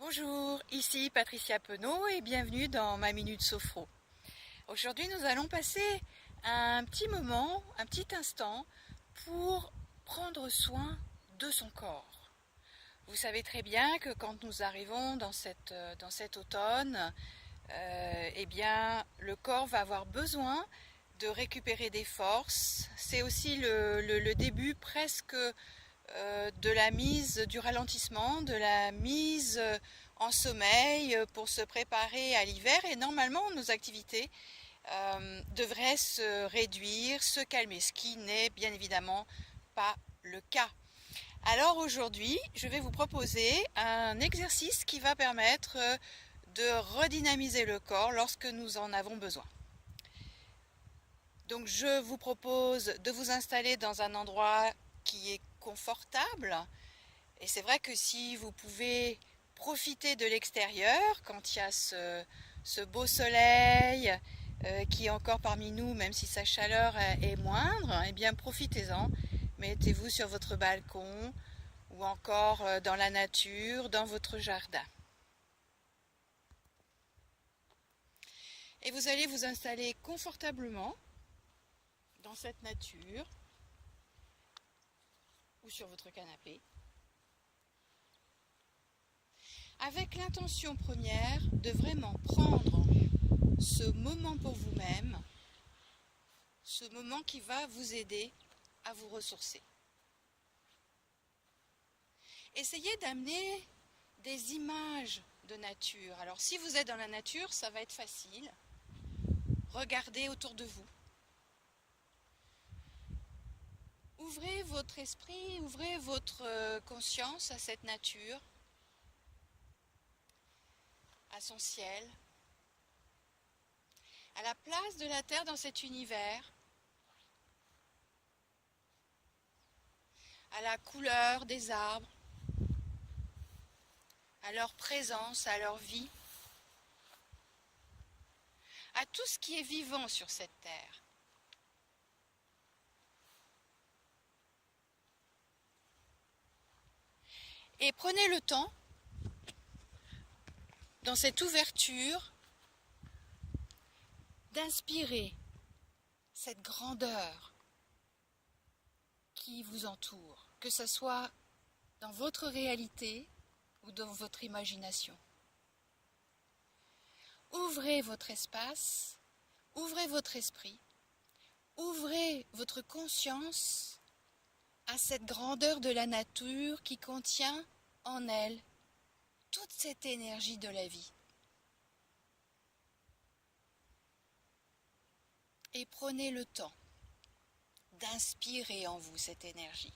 Bonjour, ici Patricia Penaud et bienvenue dans ma Minute Sophro. Aujourd'hui, nous allons passer un petit moment, un petit instant pour prendre soin de son corps. Vous savez très bien que quand nous arrivons dans cet automne, eh bien, le corps va avoir besoin de récupérer des forces. C'est aussi le début presque de la mise du ralentissement, de la mise en sommeil pour se préparer à l'hiver et normalement nos activités devraient se réduire, se calmer, ce qui n'est bien évidemment pas le cas. Alors aujourd'hui, je vais vous proposer un exercice qui va permettre de redynamiser le corps lorsque nous en avons besoin. Donc je vous propose de vous installer dans un endroit qui est confortable. Et c'est vrai que si vous pouvez profiter de l'extérieur, quand il y a ce beau soleil qui est encore parmi nous, même si sa chaleur est moindre, eh bien profitez-en. Mettez-vous sur votre balcon ou encore dans la nature, dans votre jardin. Et vous allez vous installer confortablement dans cette nature ou sur votre canapé, avec l'intention première de vraiment prendre ce moment pour vous-même, ce moment qui va vous aider à vous ressourcer. Essayez d'amener des images de nature. Alors si vous êtes dans la nature, ça va être facile. Regardez autour de vous. Ouvrez votre esprit, ouvrez votre conscience à cette nature, à son ciel, à la place de la Terre dans cet univers, à la couleur des arbres, à leur présence, à leur vie, à tout ce qui est vivant sur cette terre. Et prenez le temps, dans cette ouverture, d'inspirer cette grandeur qui vous entoure, que ce soit dans votre réalité ou dans votre imagination. Ouvrez votre espace, ouvrez votre esprit, ouvrez votre conscience à cette grandeur de la nature qui contient en elle toute cette énergie de la vie. Et prenez le temps d'inspirer en vous cette énergie.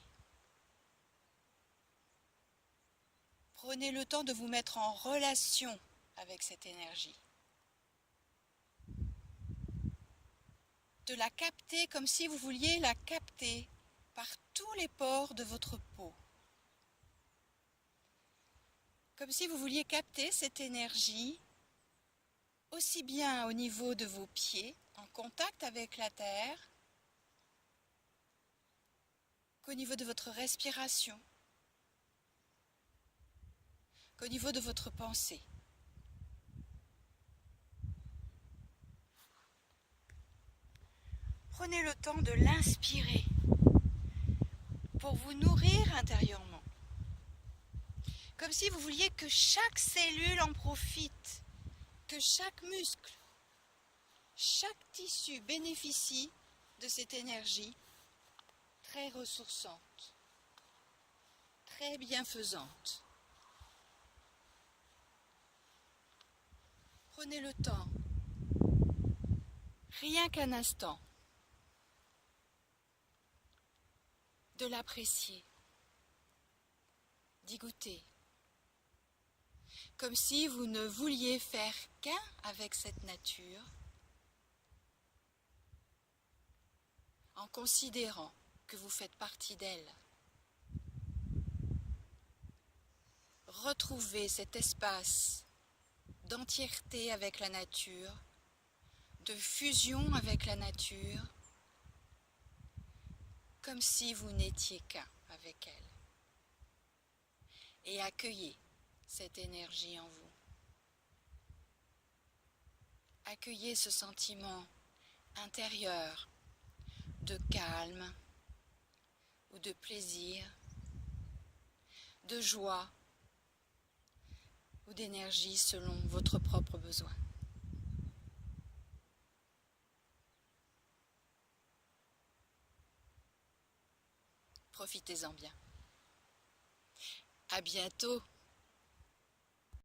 Prenez le temps de vous mettre en relation avec cette énergie. De la capter comme si vous vouliez la capter par tous les pores de votre peau. Comme si vous vouliez capter cette énergie aussi bien au niveau de vos pieds, en contact avec la terre, qu'au niveau de votre respiration, qu'au niveau de votre pensée. Prenez le temps de l'inspirer pour vous nourrir intérieurement. Comme si vous vouliez que chaque cellule en profite, que chaque muscle, chaque tissu bénéficie de cette énergie très ressourçante, très bienfaisante. Prenez le temps, rien qu'un instant, de l'apprécier, d'y goûter, comme si vous ne vouliez faire qu'un avec cette nature, en considérant que vous faites partie d'elle. Retrouvez cet espace d'entièreté avec la nature, de fusion avec la nature, comme si vous n'étiez qu'un avec elle. Et accueillez cette énergie en vous. Accueillez ce sentiment intérieur de calme ou de plaisir, de joie ou d'énergie selon votre propre besoin. Profitez-en bien. À bientôt.